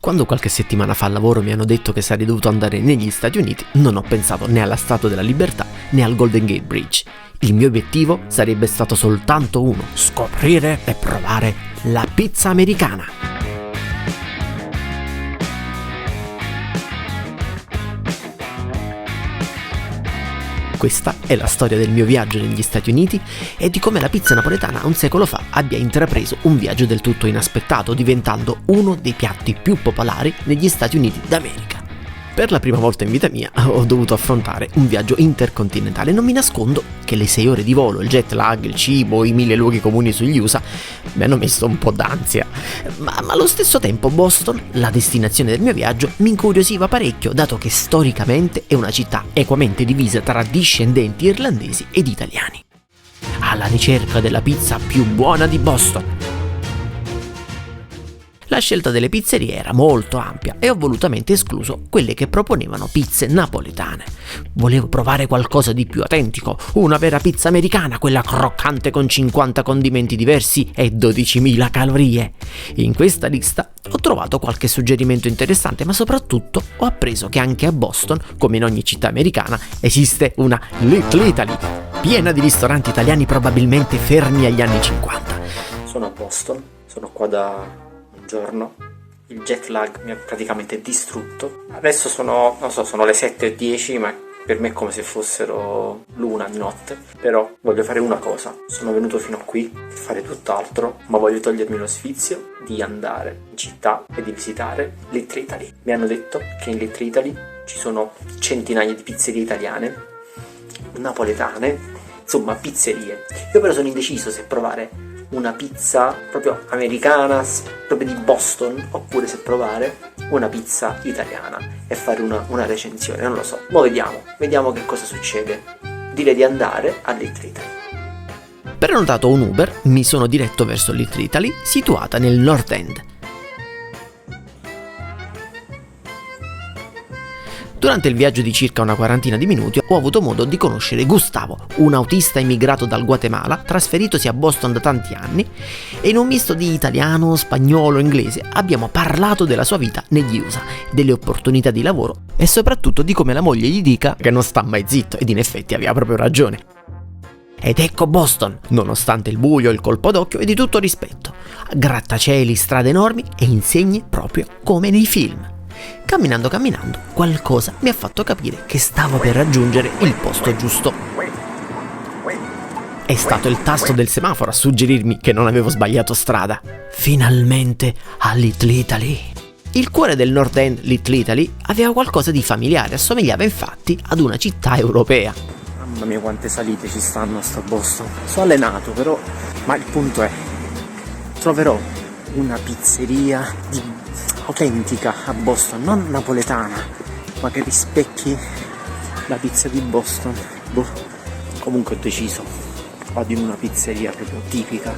Quando qualche settimana fa al lavoro mi hanno detto che sarei dovuto andare negli Stati Uniti, non ho pensato né alla Statua della Libertà né al Golden Gate Bridge. Il mio obiettivo sarebbe stato soltanto uno: scoprire e provare la pizza americana. Questa è la storia del mio viaggio negli Stati Uniti e di come la pizza napoletana un secolo fa abbia intrapreso un viaggio del tutto inaspettato, diventando uno dei piatti più popolari negli Stati Uniti d'America. Per la prima volta in vita mia ho dovuto affrontare un viaggio intercontinentale. Non mi nascondo che le 6 ore di volo, il jet lag, il cibo, i 1000 luoghi comuni sugli USA mi hanno messo un po' d'ansia. Ma allo stesso tempo Boston, la destinazione del mio viaggio, mi incuriosiva parecchio, dato che storicamente è una città equamente divisa tra discendenti irlandesi ed italiani. Alla ricerca della pizza più buona di Boston. La scelta delle pizzerie era molto ampia e ho volutamente escluso quelle che proponevano pizze napoletane. Volevo provare qualcosa di più autentico, una vera pizza americana, quella croccante con 50 condimenti diversi e 12.000 calorie. In questa lista ho trovato qualche suggerimento interessante, ma soprattutto ho appreso che anche a Boston, come in ogni città americana, esiste una Little Italy, piena di ristoranti italiani probabilmente fermi agli anni 50. Sono a Boston, sono qua da giorno, il jet lag mi ha praticamente distrutto. Adesso sono le 7:10, ma per me è come se fossero l'1 di notte. Però voglio fare una cosa: sono venuto fino a qui per fare tutt'altro, ma voglio togliermi lo sfizio di andare in città e di visitare Little Italy. Mi hanno detto che in Little Italy ci sono centinaia di pizzerie italiane, napoletane, insomma pizzerie. Io però sono indeciso se provare una pizza proprio americana, proprio di Boston, oppure se provare una pizza italiana e fare una recensione, non lo so. Ma vediamo che cosa succede. Direi di andare a Little Italy. Prenotato un Uber, mi sono diretto verso Little Italy, situata nel North End. Durante il viaggio di circa una quarantina di minuti ho avuto modo di conoscere Gustavo, un autista immigrato dal Guatemala, trasferitosi a Boston da tanti anni, e in un misto di italiano, spagnolo e inglese abbiamo parlato della sua vita negli USA, delle opportunità di lavoro e soprattutto di come la moglie gli dica che non sta mai zitto, ed in effetti aveva proprio ragione. Ed ecco Boston, nonostante il buio, il colpo d'occhio e di tutto rispetto, grattacieli, strade enormi e insegne proprio come nei film. Camminando, qualcosa mi ha fatto capire che stavo per raggiungere il posto giusto. È stato il tasto del semaforo a suggerirmi che non avevo sbagliato strada. Finalmente a Little Italy. Il cuore del North End, Little Italy, aveva qualcosa di familiare, assomigliava infatti ad una città europea. Mamma mia, quante salite ci stanno a sto Boston. Sono allenato però, ma il punto è: troverò una pizzeria autentica a Boston, non napoletana, ma che rispecchi la pizza di Boston. Comunque ho deciso, vado in una pizzeria proprio tipica.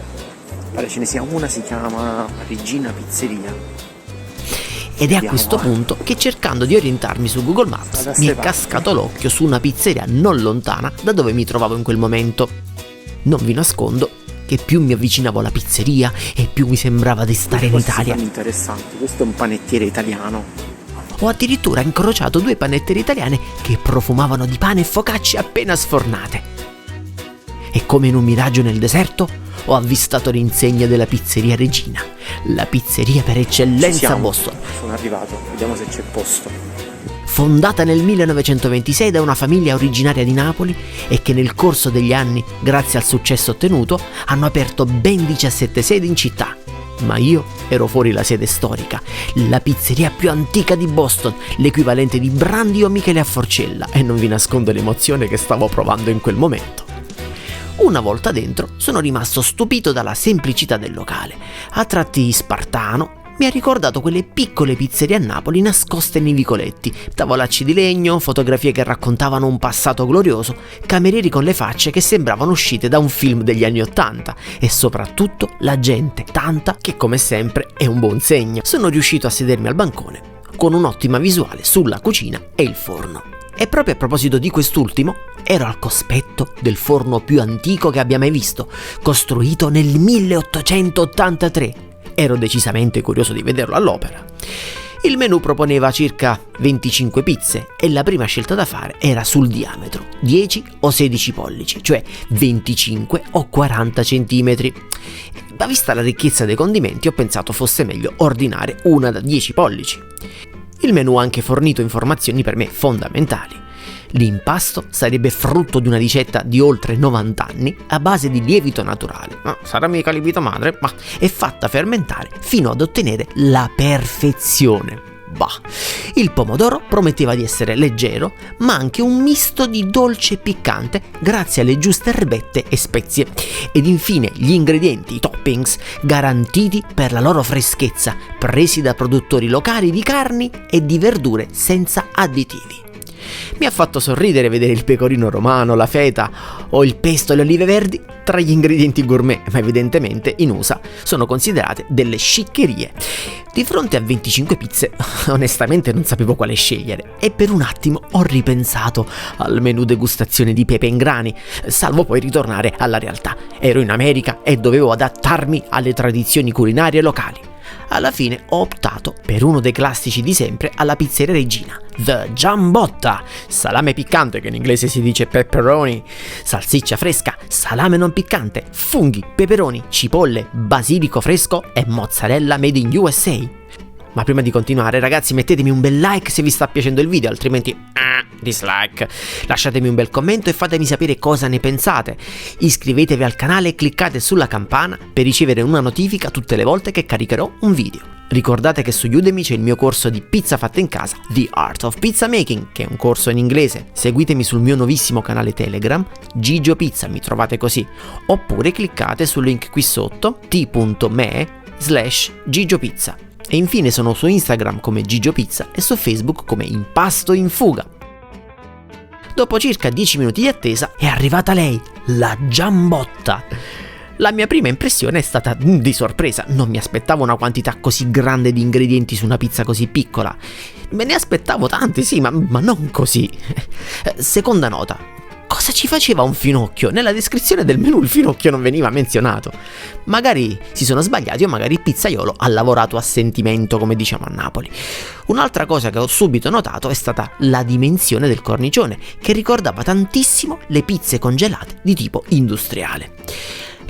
Pare ce ne sia una, si chiama Regina Pizzeria. Ed è a questo punto che, cercando di orientarmi su Google Maps, mi è cascato l'occhio su una pizzeria non lontana da dove mi trovavo in quel momento. Non vi nascondo che più mi avvicinavo alla pizzeria e più mi sembrava di stare in Italia. Interessante, questo è un panettiere italiano. Ho addirittura incrociato 2 panetterie italiane che profumavano di pane e focacce appena sfornate. E come in un miraggio nel deserto, ho avvistato l'insegna della pizzeria Regina, la pizzeria per eccellenza a Boston. Sono arrivato, vediamo se c'è posto. Fondata nel 1926 da una famiglia originaria di Napoli e che nel corso degli anni, grazie al successo ottenuto, hanno aperto ben 17 sedi in città. Ma io ero fuori la sede storica, la pizzeria più antica di Boston, l'equivalente di Brandi o Michele a Forcella, e non vi nascondo l'emozione che stavo provando in quel momento. Una volta dentro sono rimasto stupito dalla semplicità del locale, a tratti spartano. Mi ha ricordato quelle piccole pizzerie a Napoli nascoste nei vicoletti, tavolacci di legno, fotografie che raccontavano un passato glorioso, camerieri con le facce che sembravano uscite da un film degli anni '80 e soprattutto la gente, tanta che come sempre è un buon segno. Sono riuscito a sedermi al bancone con un'ottima visuale sulla cucina e il forno. E proprio a proposito di quest'ultimo, ero al cospetto del forno più antico che abbia mai visto, costruito nel 1883. Ero decisamente curioso di vederlo all'opera. Il menù proponeva circa 25 pizze e la prima scelta da fare era sul diametro, 10 o 16 pollici, cioè 25 o 40 centimetri. Ma vista la ricchezza dei condimenti ho pensato fosse meglio ordinare una da 10 pollici. Il menù ha anche fornito informazioni per me fondamentali. L'impasto sarebbe frutto di una ricetta di oltre 90 anni a base di lievito naturale. No, sarà mica lievito madre, ma è fatta fermentare fino ad ottenere la perfezione. Bah. Il pomodoro prometteva di essere leggero, ma anche un misto di dolce e piccante grazie alle giuste erbette e spezie. Ed infine gli ingredienti, i toppings, garantiti per la loro freschezza, presi da produttori locali di carni e di verdure senza additivi. Mi ha fatto sorridere vedere il pecorino romano, la feta o il pesto e le olive verdi tra gli ingredienti gourmet, ma evidentemente in USA sono considerate delle sciccherie. Di fronte a 25 pizze, onestamente non sapevo quale scegliere e per un attimo ho ripensato al menù degustazione di pepe in grani, salvo poi ritornare alla realtà. Ero in America e dovevo adattarmi alle tradizioni culinarie locali. Alla fine ho optato per uno dei classici di sempre alla pizzeria regina, The Giambotta, salame piccante che in inglese si dice pepperoni, salsiccia fresca, salame non piccante, funghi, peperoni, cipolle, basilico fresco e mozzarella made in USA. Ma prima di continuare ragazzi mettetemi un bel like se vi sta piacendo il video, altrimenti dislike. Lasciatemi un bel commento e fatemi sapere cosa ne pensate. Iscrivetevi al canale e cliccate sulla campana per ricevere una notifica tutte le volte che caricherò un video. Ricordate che su Udemy c'è il mio corso di pizza fatta in casa, The Art of Pizza Making, che è un corso in inglese. Seguitemi sul mio nuovissimo canale Telegram, Gigio Pizza, mi trovate così. Oppure cliccate sul link qui sotto, t.me/Gigio Pizza. E infine sono su Instagram come Gigio Pizza e su Facebook come Impasto in Fuga. Dopo circa 10 minuti di attesa è arrivata lei, la Giambotta. La mia prima impressione è stata di sorpresa, non mi aspettavo una quantità così grande di ingredienti su una pizza così piccola. Me ne aspettavo tanti, sì, ma non così. Seconda nota. Cosa ci faceva un finocchio? Nella descrizione del menù il finocchio non veniva menzionato. Magari si sono sbagliati o magari il pizzaiolo ha lavorato a sentimento, come diciamo a Napoli. Un'altra cosa che ho subito notato è stata la dimensione del cornicione, che ricordava tantissimo le pizze congelate di tipo industriale.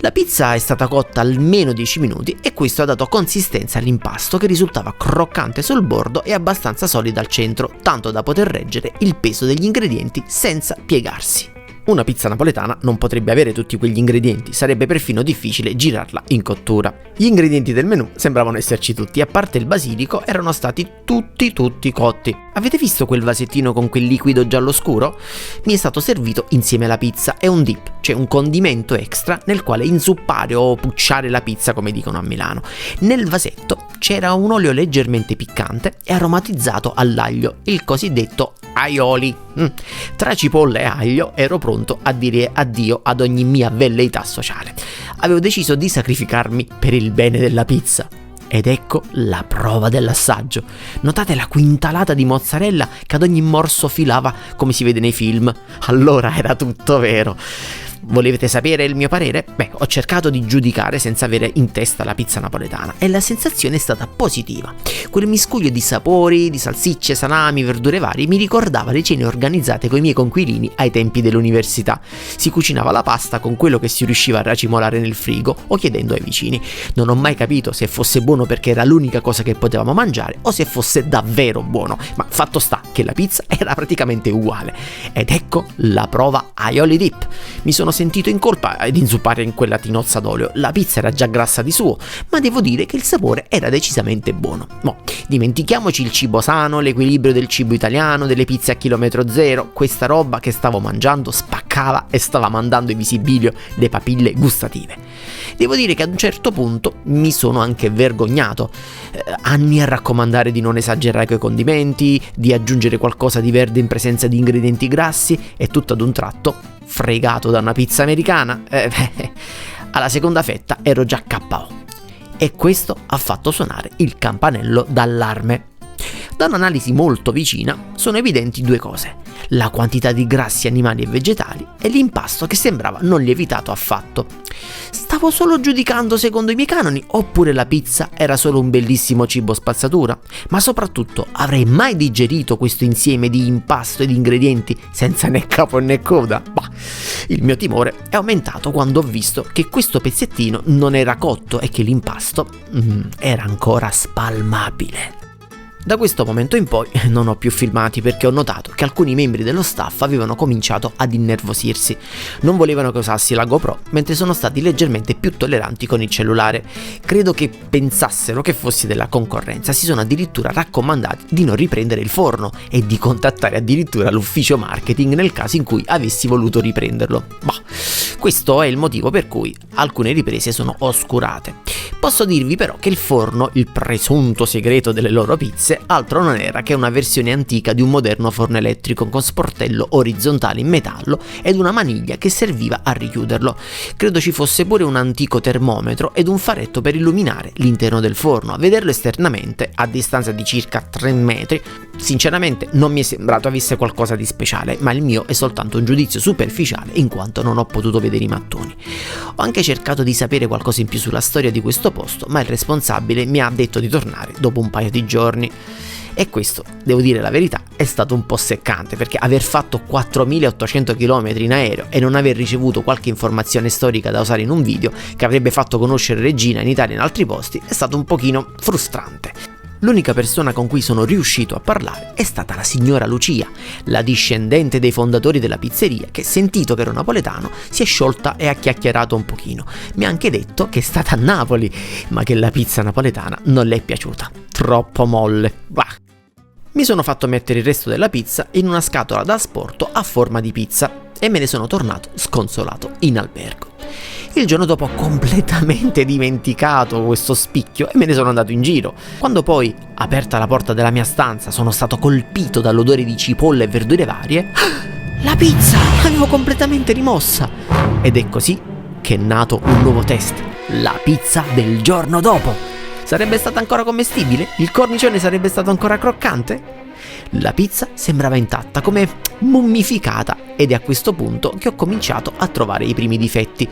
La pizza è stata cotta almeno 10 minuti e questo ha dato consistenza all'impasto che risultava croccante sul bordo e abbastanza solida al centro, tanto da poter reggere il peso degli ingredienti senza piegarsi. Una pizza napoletana non potrebbe avere tutti quegli ingredienti, sarebbe perfino difficile girarla in cottura. Gli ingredienti del menù sembravano esserci tutti, a parte il basilico erano stati tutti cotti. Avete visto quel vasettino con quel liquido giallo scuro? Mi è stato servito insieme alla pizza, è un dip, cioè un condimento extra nel quale inzuppare o pucciare la pizza come dicono a Milano. Nel vasetto c'era un olio leggermente piccante e aromatizzato all'aglio, il cosiddetto aioli. Tra cipolla e aglio ero pronto a dire addio ad ogni mia velleità sociale. Avevo deciso di sacrificarmi per il bene della pizza. Ed ecco la prova dell'assaggio. Notate la quintalata di mozzarella che ad ogni morso filava come si vede nei film. Allora era tutto vero. Volevate sapere il mio parere? Beh, ho cercato di giudicare senza avere in testa la pizza napoletana e la sensazione è stata positiva. Quel miscuglio di sapori, di salsicce, salami, verdure varie mi ricordava le cene organizzate con i miei coinquilini ai tempi dell'università. Si cucinava la pasta con quello che si riusciva a racimolare nel frigo o chiedendo ai vicini. Non ho mai capito se fosse buono perché era l'unica cosa che potevamo mangiare o se fosse davvero buono, ma fatto sta che la pizza era praticamente uguale. Ed ecco la prova aioli dip. Mi sono sentito in colpa di inzuppare in quella tinozza d'olio. La pizza era già grassa di suo, ma devo dire che il sapore era decisamente buono. Dimentichiamoci il cibo sano, l'equilibrio del cibo italiano, delle pizze a chilometro zero. Questa roba che stavo mangiando spaccava e stava mandando in visibilio le papille gustative. Devo dire che ad un certo punto mi sono anche vergognato. Anni a raccomandare di non esagerare coi condimenti, di aggiungere qualcosa di verde in presenza di ingredienti grassi e tutto ad un tratto fregato da una pizza americana. Alla seconda fetta ero già KO e questo ha fatto suonare il campanello d'allarme. Da un'analisi molto vicina sono evidenti due cose: la quantità di grassi animali e vegetali e l'impasto che sembrava non lievitato affatto. Stavo Stavo solo giudicando secondo i miei canoni, oppure la pizza era solo un bellissimo cibo spazzatura? Ma soprattutto, avrei mai digerito questo insieme di impasto ed ingredienti senza né capo né coda? Bah, il mio timore è aumentato quando ho visto che questo pezzettino non era cotto e che l'impasto era ancora spalmabile. Da questo momento in poi non ho più filmati perché ho notato che alcuni membri dello staff avevano cominciato ad innervosirsi. Non volevano che usassi la GoPro, mentre sono stati leggermente più tolleranti con il cellulare. Credo che pensassero che fossi della concorrenza, si sono addirittura raccomandati di non riprendere il forno e di contattare addirittura l'ufficio marketing nel caso in cui avessi voluto riprenderlo. Bah, questo è il motivo per cui alcune riprese sono oscurate. Posso dirvi però che il forno, il presunto segreto delle loro pizze, altro non era che una versione antica di un moderno forno elettrico con sportello orizzontale in metallo ed una maniglia che serviva a richiuderlo. Credo ci fosse pure un antico termometro ed un faretto per illuminare l'interno del forno. A vederlo esternamente, a distanza di circa 3 metri, sinceramente non mi è sembrato avesse qualcosa di speciale, ma il mio è soltanto un giudizio superficiale in quanto non ho potuto vedere i mattoni. Ho anche cercato di sapere qualcosa in più sulla storia di questo posto, ma il responsabile mi ha detto di tornare dopo un paio di giorni. E questo, devo dire la verità, è stato un po' seccante, perché aver fatto 4800 km in aereo e non aver ricevuto qualche informazione storica da usare in un video che avrebbe fatto conoscere Regina in Italia e in altri posti è stato un pochino frustrante. L'unica persona con cui sono riuscito a parlare è stata la signora Lucia, la discendente dei fondatori della pizzeria, che, sentito che ero napoletano, si è sciolta e ha chiacchierato un pochino. Mi ha anche detto che è stata a Napoli, ma che la pizza napoletana non le è piaciuta. Troppo molle. Bah. Mi sono fatto mettere il resto della pizza in una scatola da asporto a forma di pizza e me ne sono tornato sconsolato in albergo. Il giorno dopo ho completamente dimenticato questo spicchio e me ne sono andato in giro. Quando poi, aperta la porta della mia stanza, sono stato colpito dall'odore di cipolle e verdure varie. La pizza! L'avevo completamente rimossa! Ed è così che è nato un nuovo test: la pizza del giorno dopo. Sarebbe stata ancora commestibile? Il cornicione sarebbe stato ancora croccante? La pizza sembrava intatta, come mummificata, ed è a questo punto che ho cominciato a trovare i primi difetti.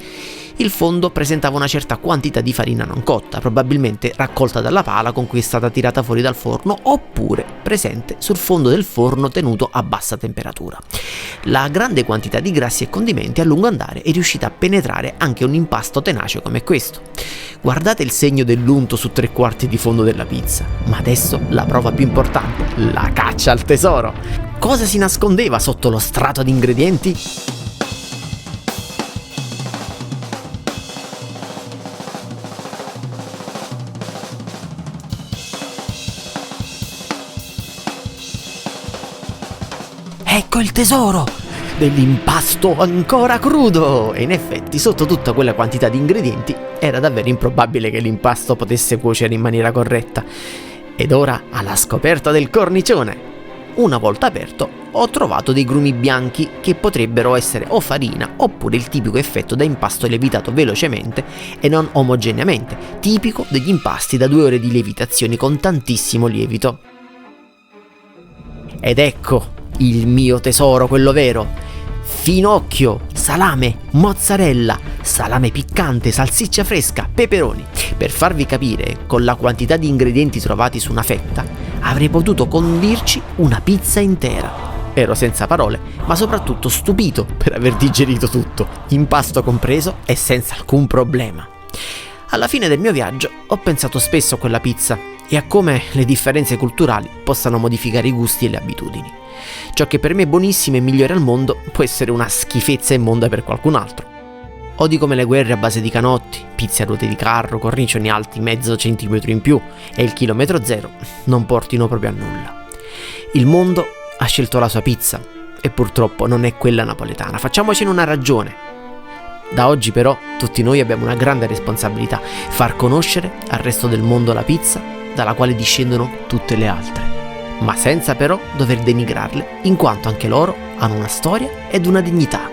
Il fondo presentava una certa quantità di farina non cotta, probabilmente raccolta dalla pala con cui è stata tirata fuori dal forno, oppure presente sul fondo del forno tenuto a bassa temperatura. La grande quantità di grassi e condimenti a lungo andare è riuscita a penetrare anche un impasto tenace come questo. Guardate il segno dell'unto su 3/4 di fondo della pizza. Ma adesso la prova più importante, la caccia al tesoro. Cosa si nascondeva sotto lo strato di ingredienti? Ecco il tesoro dell'impasto ancora crudo! E in effetti, sotto tutta quella quantità di ingredienti, era davvero improbabile che l'impasto potesse cuocere in maniera corretta. Ed ora, alla scoperta del cornicione! Una volta aperto, ho trovato dei grumi bianchi che potrebbero essere o farina oppure il tipico effetto da impasto lievitato velocemente e non omogeneamente, tipico degli impasti da 2 ore di lievitazione con tantissimo lievito. Ed ecco il mio tesoro, quello vero: finocchio, salame, mozzarella, salame piccante, salsiccia fresca, peperoni. Per farvi capire, con la quantità di ingredienti trovati su una fetta, avrei potuto condirci una pizza intera. Ero senza parole, ma soprattutto stupito per aver digerito tutto, impasto compreso e senza alcun problema. Alla fine del mio viaggio ho pensato spesso a quella pizza e a come le differenze culturali possano modificare i gusti e le abitudini. Ciò che per me è buonissimo e migliore al mondo può essere una schifezza immonda per qualcun altro. O di come le guerre a base di canotti, pizze a ruote di carro, cornicioni alti mezzo centimetro in più e il chilometro zero non portino proprio a nulla. Il mondo ha scelto la sua pizza e purtroppo non è quella napoletana. Facciamocene una ragione. Da oggi però tutti noi abbiamo una grande responsabilità: far conoscere al resto del mondo la pizza dalla quale discendono tutte le altre, ma senza però dover denigrarle, in quanto anche loro hanno una storia ed una dignità.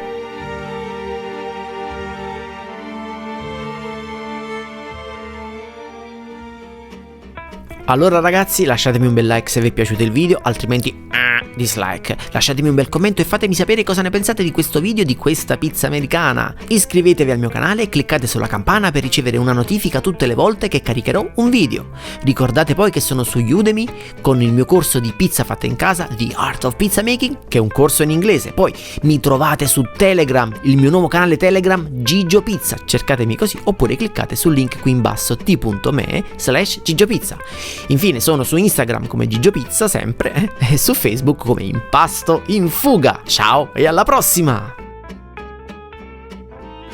Allora ragazzi, lasciatemi un bel like se vi è piaciuto il video, altrimenti dislike, lasciatemi un bel commento e fatemi sapere cosa ne pensate di questo video, di questa pizza americana. Iscrivetevi al mio canale e cliccate sulla campana per ricevere una notifica tutte le volte che caricherò un video. Ricordate poi che sono su Udemy con il mio corso di pizza fatta in casa, The Art of Pizza Making, che è un corso in inglese. Poi mi trovate su Telegram, il mio nuovo canale Telegram Gigio Pizza, cercatemi così, oppure cliccate sul link qui in basso t.me/gigiopizza. Infine sono su Instagram come Gigio Pizza sempre e su Facebook come Impasto in Fuga. Ciao e alla prossima!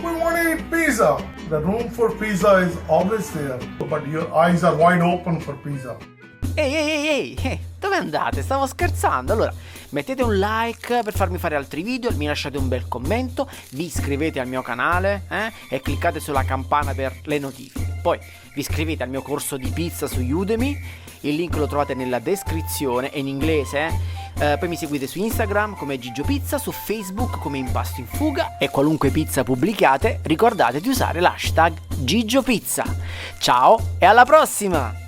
We want to eat pizza. The room for pizza is always there, but your eyes are wide open for pizza. Ehi, dove andate? Stavo scherzando. Allora, mettete un like per farmi fare altri video, mi lasciate un bel commento, vi iscrivete al mio canale e cliccate sulla campana per le notifiche. Poi vi iscrivete al mio corso di pizza su Udemy, il link lo trovate nella descrizione, è in inglese. Poi mi seguite su Instagram come Gigio Pizza, su Facebook come Impasto in Fuga e qualunque pizza pubblichiate ricordate di usare l'hashtag Gigio Pizza. Ciao e alla prossima!